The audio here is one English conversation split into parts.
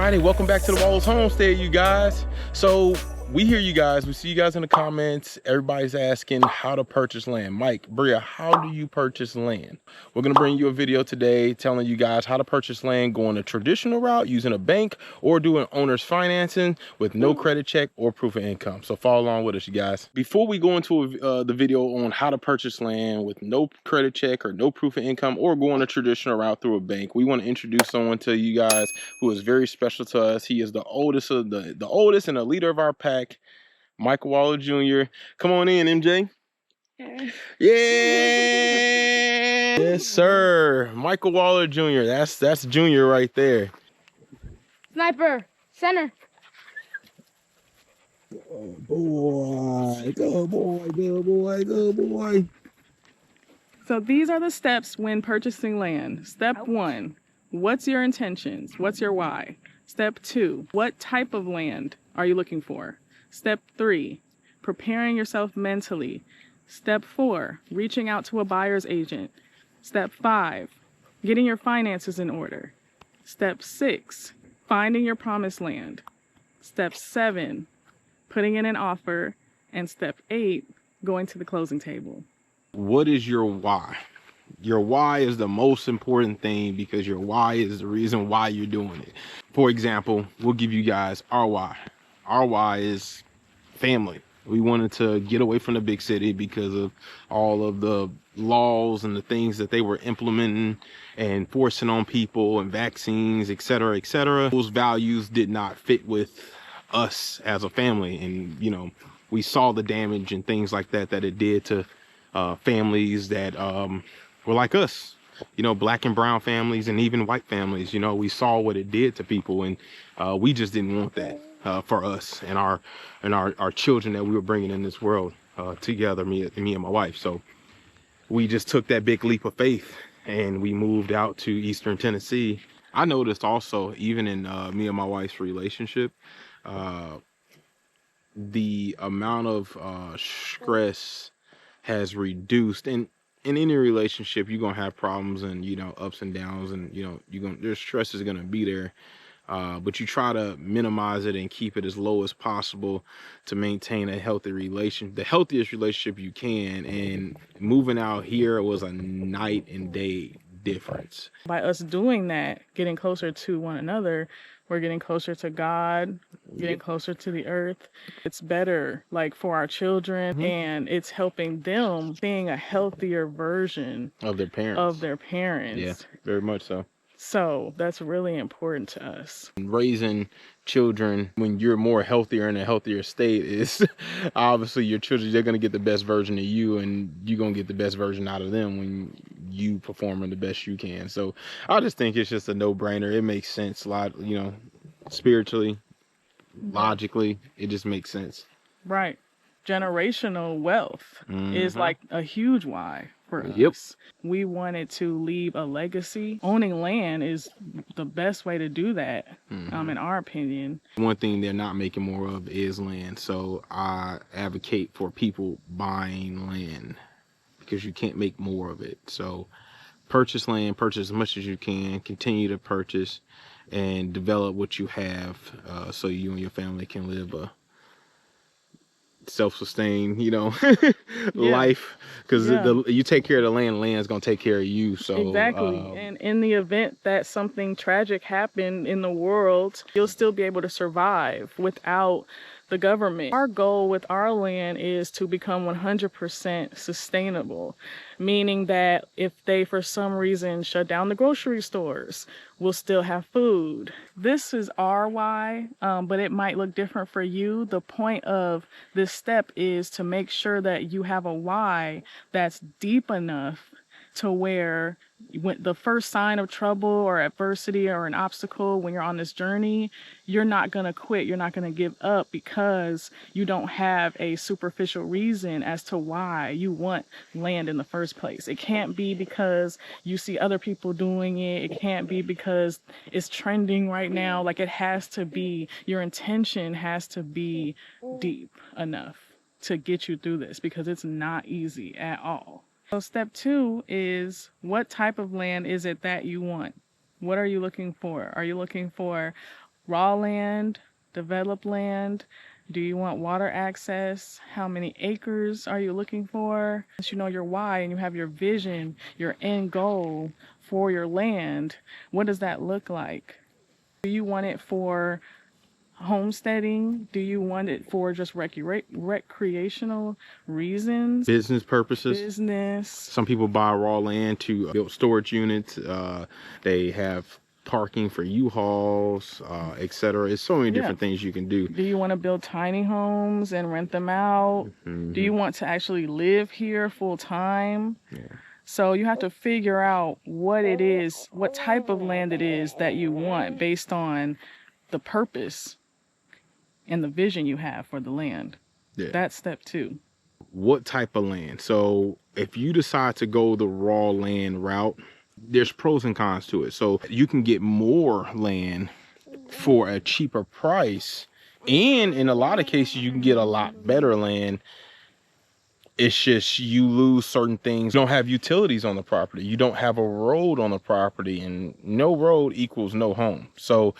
Alrighty, welcome back to the Walls Homestead, you guys. So we hear you guys, we see you guys in the comments. Everybody's asking how to purchase land. Mike, Bria, how do you purchase land? We're gonna bring you a video today telling you guys how to purchase land going a traditional route using a bank or doing owner's financing with no credit check or proof of income. So follow along with us, you guys. Before we go into the video on how to purchase land with no credit check or no proof of income or going a traditional route through a bank, we want to introduce someone to you guys who is very special to us. He is the oldest of the oldest and the leader of our pack, Michael Waller Jr. Come on in, MJ. Yeah. Yes, sir. Michael Waller Jr. That's Junior right there. Sniper, center. Oh boy, go boy, go boy, go boy. So these are the steps when purchasing land. Step 1, what's your intentions? What's your why? Step 2, what type of land are you looking for? Step 3, preparing yourself mentally. Step 4, reaching out to a buyer's agent. Step 5, getting your finances in order. Step 6, finding your promised land. Step 7, putting in an offer. And step 8, going to the closing table. What is your why? Your why is the most important thing because your why is the reason why you're doing it. For example, we'll give you guys our why. Our why is family. We wanted to get away from the big city because of all of the laws and the things that they were implementing and forcing on people and vaccines, etc., etc. Those values did not fit with us as a family. And, you know, we saw the damage and things like that it did to families that were like us, you know, black and brown families and even white families. You know, we saw what it did to people, and we just didn't want that for us and our children that we were bringing in this world together, me and my wife. So we just took that big leap of faith and we moved out to Eastern Tennessee. I noticed also, even in me and my wife's relationship, the amount of stress has reduced. And in any relationship, you're gonna have problems and, you know, ups and downs, and, you know, there's stress is gonna be there, but you try to minimize it and keep it as low as possible to maintain a healthy the healthiest relationship you can. And moving out here was a night and day difference. By us doing that, getting closer to one another, we're getting closer to God, getting closer to the earth. It's better, like, for our children, and it's helping them being a healthier version of their parents. Yeah, very much so. So that's really important to us. Raising children when you're more healthier in a healthier state is obviously your children, they're going to get the best version of you, and you're going to get the best version out of them when you performing the best you can. So I just think it's just a no-brainer. It makes sense, you know, spiritually, logically, it just makes sense. Right. Generational wealth is like a huge why for us. We wanted to leave a legacy. Owning land is the best way to do that, in our opinion. One thing they're not making more of is land. So I advocate for people buying land because you can't make more of it. So purchase land, purchase as much as you can, continue to purchase and develop what you have, so you and your family can live a self-sustained, you know, life, because you take care of the land's gonna take care of you. So exactly. And in the event that something tragic happened in the world, you'll still be able to survive without the government. Our goal with our land is to become 100% sustainable, meaning that if they for some reason shut down the grocery stores, we'll still have food. This is our why, but it might look different for you. The point of this step is to make sure that you have a why that's deep enough to where when the first sign of trouble or adversity or an obstacle when you're on this journey, you're not going to quit. You're not going to give up because you don't have a superficial reason as to why you want land in the first place. It can't be because you see other people doing it. It can't be because it's trending right now. Like, it has to be, your intention has to be deep enough to get you through this, because it's not easy at all. So step 2 is, what type of land is it that you want? What are you looking for? Are you looking for raw land, developed land? Do you want water access? How many acres are you looking for? Once you know your why and you have your vision, your end goal for your land, what does that look like? Do you want it for homesteading? Do you want it for just recreational reasons? Business purposes. Business. Some people buy raw land to build storage units. They have parking for U-Hauls, etc. It's so many different things you can do. Do you want to build tiny homes and rent them out? Do you want to actually live here full time? Yeah. So you have to figure out what it is, what type of land it is that you want based on the purpose and the vision you have for the land. Yeah. That's step 2. What type of land? So if you decide to go the raw land route, there's pros and cons to it. So you can get more land for a cheaper price, and in a lot of cases you can get a lot better land. It's just you lose certain things. You don't have utilities on the property. You don't have a road on the property, and no road equals no home. So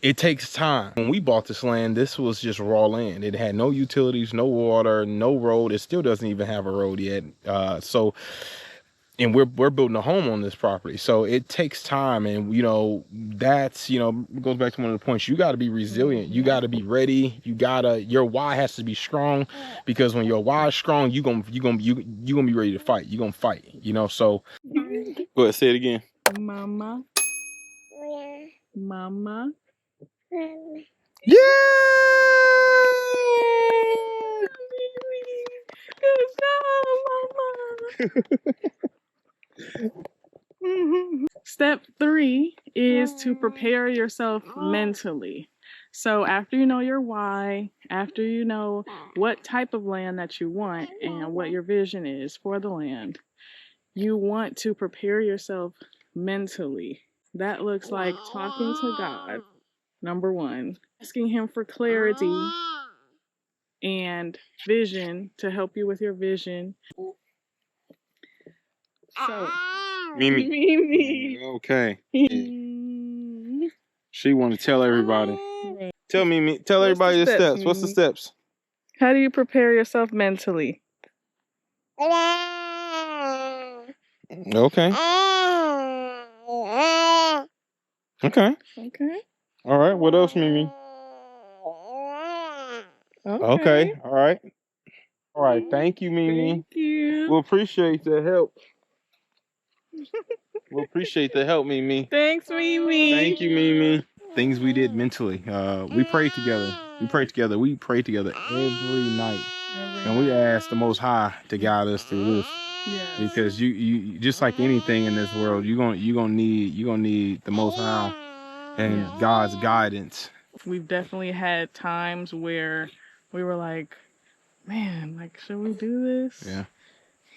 it takes time. When we bought this land, this was just raw land. It had no utilities, no water, no road. It still doesn't even have a road yet. And we're building a home on this property. So it takes time. And, you know, that's, you know, goes back to one of the points. You got to be resilient. You got to be ready. Your why has to be strong, because when your why is strong, you're going to be ready to fight. You're going to fight, you know? So go ahead, say it again. Mama. Mama. Yeah! Good job, Mama. Step 3 is to prepare yourself mentally. So after you know your why, after you know what type of land that you want and what your vision is for the land, you want to prepare yourself mentally. That looks like talking to God, number 1, asking him for clarity and vision to help you with your vision. So, Mimi. Okay. She want to tell everybody. Tell Mimi. Tell everybody the steps. What's the steps? How do you prepare yourself mentally? Okay. Okay. Okay. All right. What else, Mimi? Okay. All right. All right. Thank you, Mimi. Thank you. We'll appreciate the help. We'll appreciate the help, Mimi. Thanks, Mimi. Thank you, Mimi. Things we did mentally. We prayed together. We prayed together. We prayed together every night. And we asked the Most High to guide us through this. Yes. Because you just like anything in this world, you're gonna need the Most High and God's guidance. We've definitely had times where we were like, man, like, should we do this? Yeah.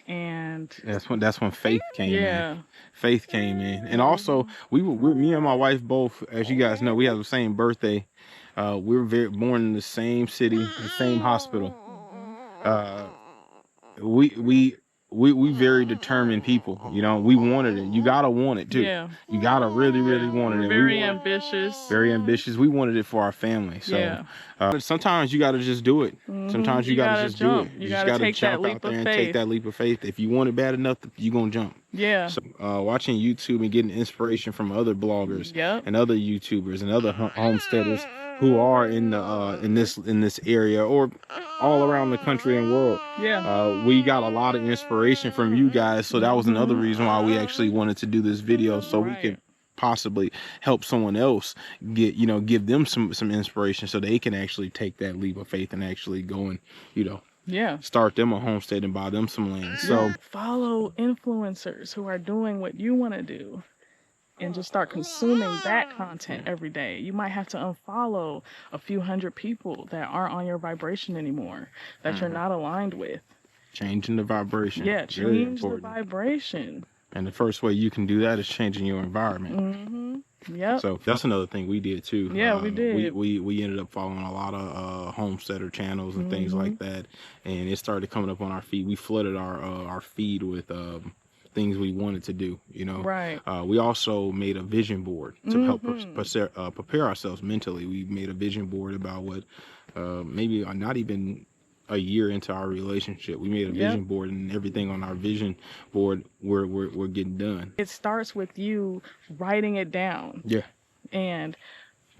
And that's when faith came in. Faith came in. And also me and my wife both, as you guys know, we have the same birthday. We were born in the same city, the same hospital. We very determined people, you know. We wanted it. You gotta want it too. Yeah. You gotta really want it. Very ambitious. Very ambitious. We wanted it for our family. So sometimes you gotta just do it. Sometimes you gotta just jump. do it. You just gotta gotta take jump that out leap there of and faith. take that leap of faith. If you want it bad enough, you gonna jump. Yeah. So watching YouTube and getting inspiration from other bloggers and other YouTubers and other homesteaders who are in this area or all around the country and world. Yeah. We got a lot of inspiration from you guys, so that was another reason why we actually wanted to do this video, so we could possibly help someone else give them some inspiration so they can actually take that leap of faith and actually go and Yeah. start them a homestead and buy them some land. So Follow influencers who are doing what you want to do and just start consuming that content every day. You might have to unfollow a few hundred people that aren't on your vibration anymore, that you're not aligned with. changing the vibration. Yeah, Very change the important. vibration. And the first way you can do that is changing your environment. Yep. So that's another thing we did too. Yeah, we did. We ended up following a lot of homesteader channels and things like that, and it started coming up on our feed. We flooded our feed with things we wanted to do. You know, Right. We also made a vision board to help prepare ourselves mentally. We made a vision board about what maybe not even a year into our relationship, we made a vision board, and everything on our vision board we're getting done. It starts with you writing it down. Yeah. And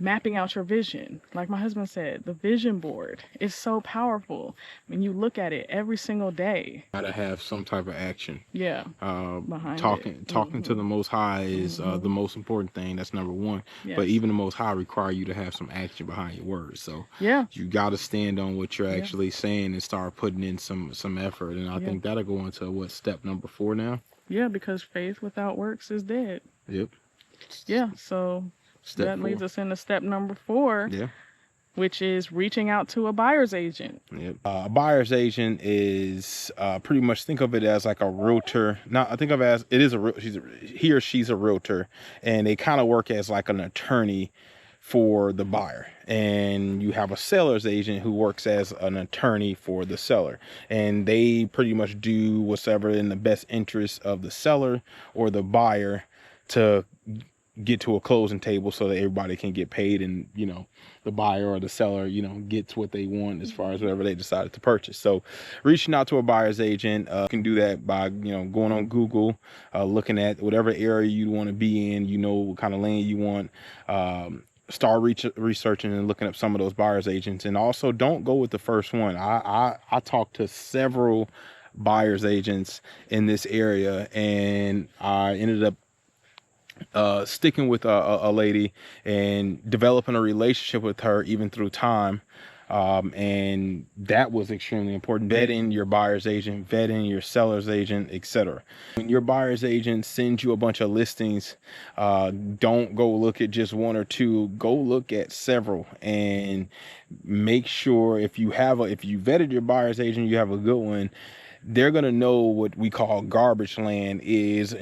mapping out your vision. Like my husband said, the vision board is so powerful when you look at it every single day. Gotta have some type of action. Yeah. Talking to the Most High is the most important thing. That's number one. Yes. But even the Most High require you to have some action behind your words. So you got to stand on what you're actually saying and start putting in some effort. And I think that'll go into step number 4 now. Yeah, because faith without works is dead. Yep. Yeah. So that leads us into step number 4. Yeah. Which is reaching out to a buyer's agent. Yep. A buyer's agent is pretty much, think of it as like a realtor. I think of it as it is he or she's a realtor, and they kind of work as like an attorney for the buyer. And you have a seller's agent who works as an attorney for the seller, and they pretty much do whatever in the best interest of the seller or the buyer to get to a closing table so that everybody can get paid, and the buyer or the seller gets what they want as far as whatever they decided to purchase. So reaching out to a buyer's agent, you can do that by going on Google, looking at whatever area you want to be in, what kind of land you want, start researching and looking up some of those buyer's agents. And also, don't go with the first one. I talked to several buyer's agents in this area, and I ended up sticking with a lady and developing a relationship with her even through time, and that was extremely important. Vetting your buyer's agent, vetting your seller's agent, etc. When your buyer's agent sends you a bunch of listings, don't go look at just 1 or 2. Go look at several, and make sure if you vetted your buyer's agent, you have a good one. They're going to know what we call garbage land is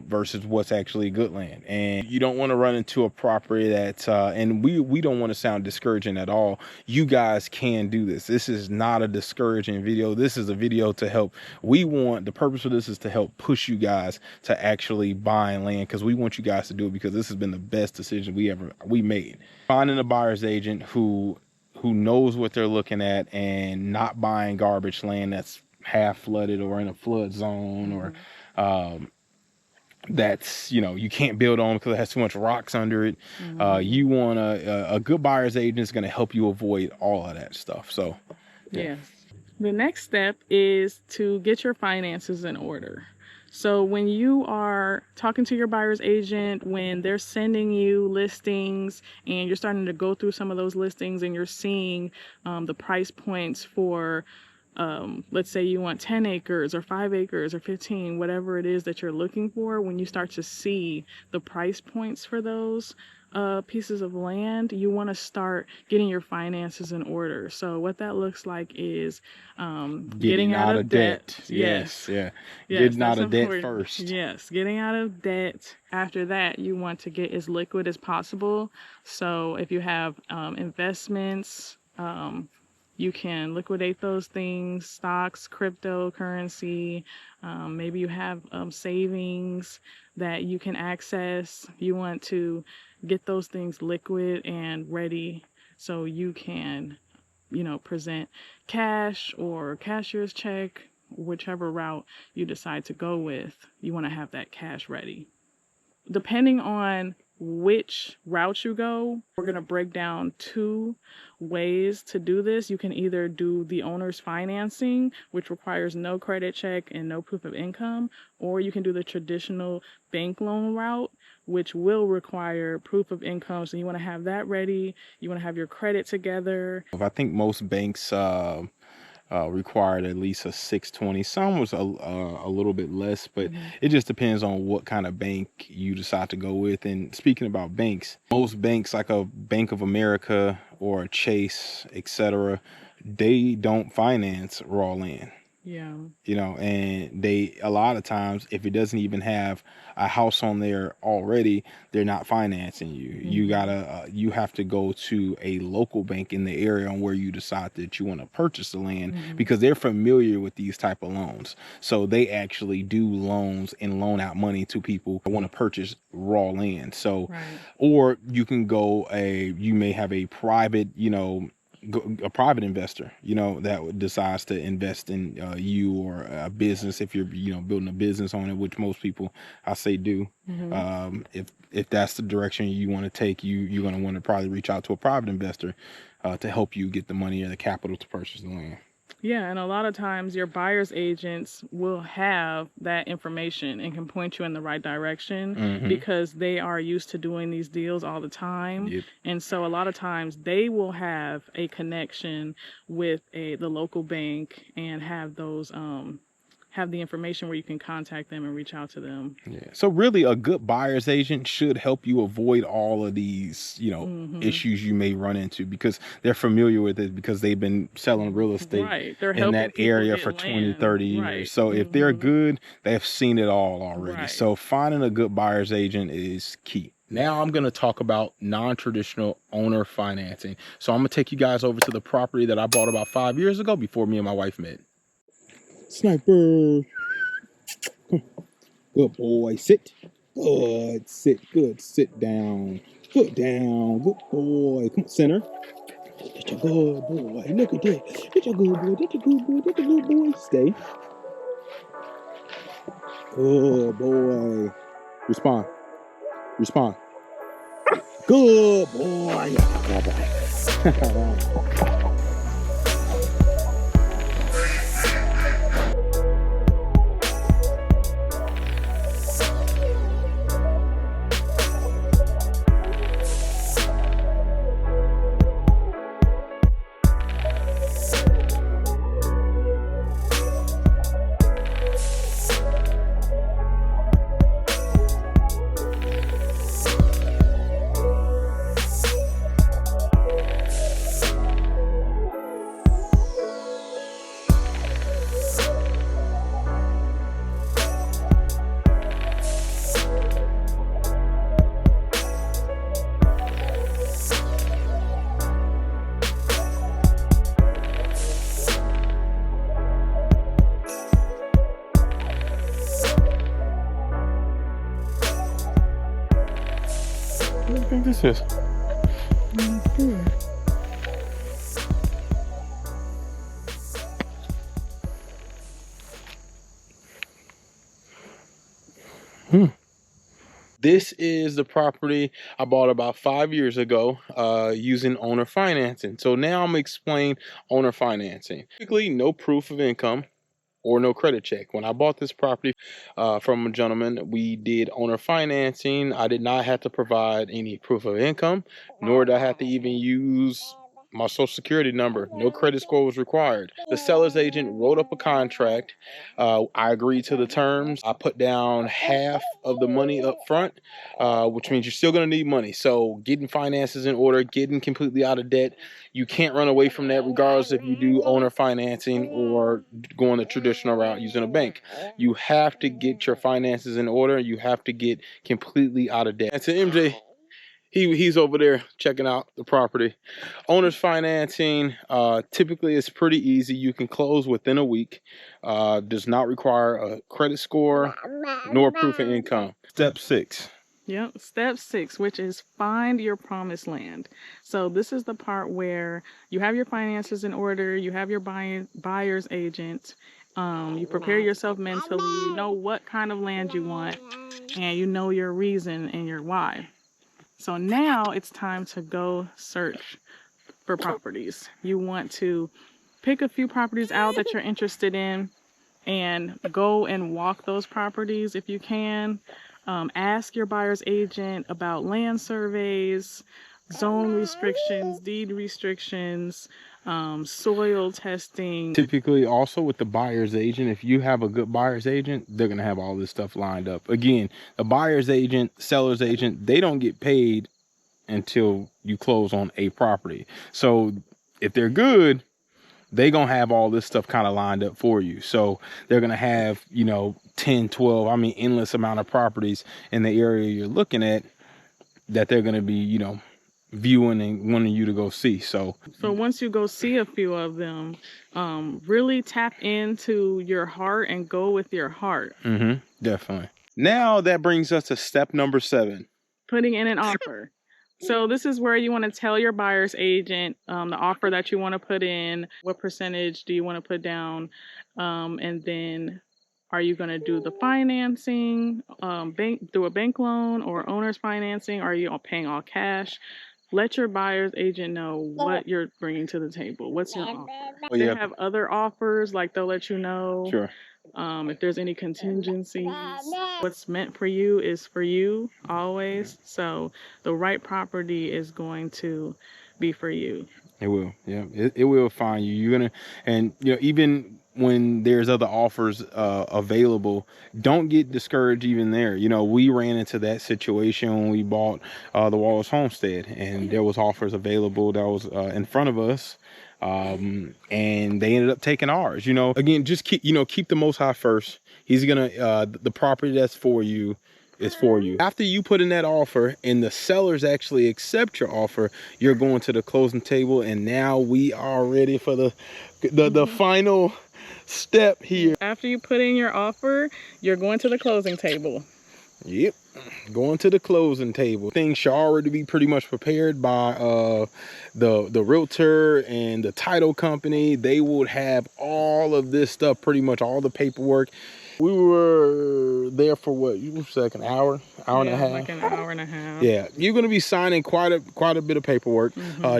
versus what's actually good land. And you don't want to run into a property that, and we don't want to sound discouraging at all. You guys can do this. This is not a discouraging video. This is a video to help. The purpose of this is to help push you guys to actually buying land, because we want you guys to do it, because this has been the best decision we made. Finding a buyer's agent who knows what they're looking at, and not buying garbage land that's half flooded or in a flood zone, or that's you can't build on because it has too much rocks under it. You want a good buyer's agent is going to help you avoid all of that stuff. So yes, the next step is to get your finances in order. So when you are talking to your buyer's agent, when they're sending you listings and you're starting to go through some of those listings, and you're seeing the price points for let's say you want 10 acres or 5 acres or 15, whatever it is that you're looking for, when you start to see the price points for those pieces of land, you want to start getting your finances in order. So what that looks like is getting out of debt. Yes. Getting out of debt first. Yes, getting out of debt. After that, you want to get as liquid as possible. So if you have investments, you can liquidate those things, stocks, cryptocurrency. Maybe you have savings that you can access. You want to get those things liquid and ready so you can, present cash or cashier's check, whichever route you decide to go with. You want to have that cash ready. Depending on which route you go, we're going to break down 2 ways to do this. You can either do the owner's financing, which requires no credit check and no proof of income, or you can do the traditional bank loan route, which will require proof of income. So you want to have that ready. You want to have your credit together. I think most banks required at least a 620. Some was a little bit less, but it just depends on what kind of bank you decide to go with. And speaking about banks, most banks like a Bank of America or a Chase, etc., they don't finance raw land. Yeah. You know, and they, a lot of times, if it doesn't even have a house on there already, they're not financing you. You have to go to a local bank in the area on where you decide that you want to purchase the land, because they're familiar with these type of loans. So they actually do loans and loan out money to people who want to purchase raw land. So, or you can go you may have a private, a private investor, that decides to invest in you or a business. If you're, building a business on it, which most people, I say, do. If that's the direction you want to take, you're going to want to probably reach out to a private investor to help you get the money or the capital to purchase the land. Yeah, and a lot of times your buyer's agents will have that information and can point you in the right direction because they are used to doing these deals all the time. And so a lot of times they will have a connection with the local bank and have those have the information where you can contact them and reach out to them. Yeah. So really a good buyer's agent should help you avoid all of these, issues you may run into, because they're familiar with it, because they've been selling real estate in that area for 20, 30 years. So if they're good, they've seen it all already. So finding a good buyer's agent is key. Now I'm going to talk about non-traditional owner financing. So I'm going to take you guys over to the property that I bought about 5 years ago before me and my wife met. Sniper. Good boy. Sit. Good. Sit. Good. Sit down. Good down. Good boy. Come on, center. That's a good boy. Look at that. That's a good boy. That's a good boy. That's a good boy. Stay. Good boy. Respond. Respond. Good boy. Good boy. What do you think this is? This is the property I bought about 5 years ago using owner financing. So now I'm going to explain owner financing. Typically, no proof of income or no credit check. When I bought this property from a gentleman, we did owner financing. I did not have to provide any proof of income, nor did I have to even use my social security number. No credit score was required. The seller's agent wrote up a contract. I agreed to the terms. I put down half of the money up front, which means you're still going to need money. So getting finances in order, getting completely out of debt, you can't run away from that regardless if you do owner financing or going the traditional route using a bank. You have to get your finances in order. You have to get completely out of debt. And to MJ, he's over there checking out the property. Owner's financing, typically it's pretty easy. You can close within a week. Does not require a credit score nor proof of income. Step 6. Yep, step 6, which is find your promised land. So this is the part where you have your finances in order, you have your buyer's agent, you prepare yourself mentally, you know what kind of land you want, and you know your reason and your why. So now it's time to go search for properties. You want to pick a few properties out that you're interested in and go and walk those properties if you can. Ask your buyer's agent about land surveys, zone restrictions, deed restrictions, soil testing. Typically also with the buyer's agent, if you have a good buyer's agent, they're going to have all this stuff lined up. Again, the buyer's agent, seller's agent, they don't get paid until you close on a property. So if they're good, they gonna have all this stuff kind of lined up for you. So they're gonna have, you know, 10, 12, I mean, endless amount of properties in the area you're looking at that they're gonna be, you know, viewing and wanting you to go see. So once you go see a few of them, really tap into your heart and go with your heart. Definitely. Now that brings us to step number 7. Putting in an offer. So this is where you want to tell your buyer's agent the offer that you want to put in, what percentage do you want to put down, and then are you going to do the financing through a bank loan or owner's financing? Are you paying all cash? Let your buyer's agent know what you're bringing to the table. What's your offer? They have other offers, like they'll let you know. Sure. If there's any contingencies, what's meant for you is for you always. So the right property is going to be for you. It will. Yeah, it will find you. You're gonna, and you know, even when there's other offers available, don't get discouraged even there. You know, we ran into that situation when we bought the Wallace Homestead, and there was offers available that was in front of us. And they ended up taking ours. You know, again, just keep the Most High first. He's gonna the property that's for you is for you. After you put in that offer and the sellers actually accept your offer, you're going to the closing table, and now we are ready for the final step here. After you put in your offer, you're going to the closing table. Yep, going to the closing table. Things should already be pretty much prepared by the realtor and the title company. They would have all of this stuff, pretty much all the paperwork. We were there for what, you was like an hour and a half? Like an hour and a half. Yeah, you're gonna be signing quite a bit of paperwork.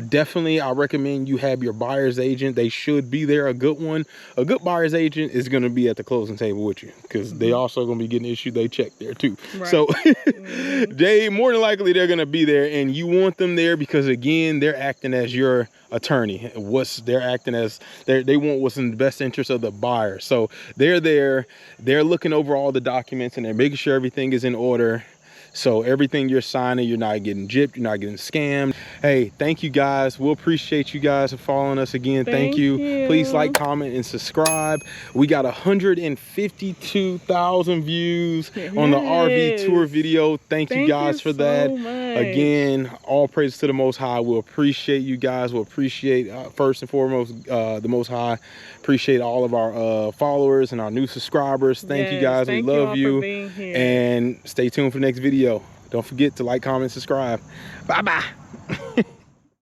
Definitely, I recommend you have your buyer's agent. They should be there. A good buyer's agent is gonna be at the closing table with you, because they also gonna be getting issued they check there too. Right. So they more than likely they're gonna be there, and you want them there because again, they're acting as your attorney. They're acting as they want what's in the best interest of the buyer. So they're there, they're looking over all the documents, and they're making sure everything is in order. So everything you're signing, you're not getting gypped, you're not getting scammed. Hey, thank you guys. We'll appreciate you guys for following us again. Thank you. Please like, comment, and subscribe. We got 152,000 views on the RV tour video. Thank you guys for that. Again, all praise to the Most High. We'll appreciate you guys. We'll appreciate first and foremost the Most High. Appreciate all of our followers and our new subscribers. Thank you guys. We love you. And stay tuned for the next video. Don't forget to like, comment, subscribe. Bye bye.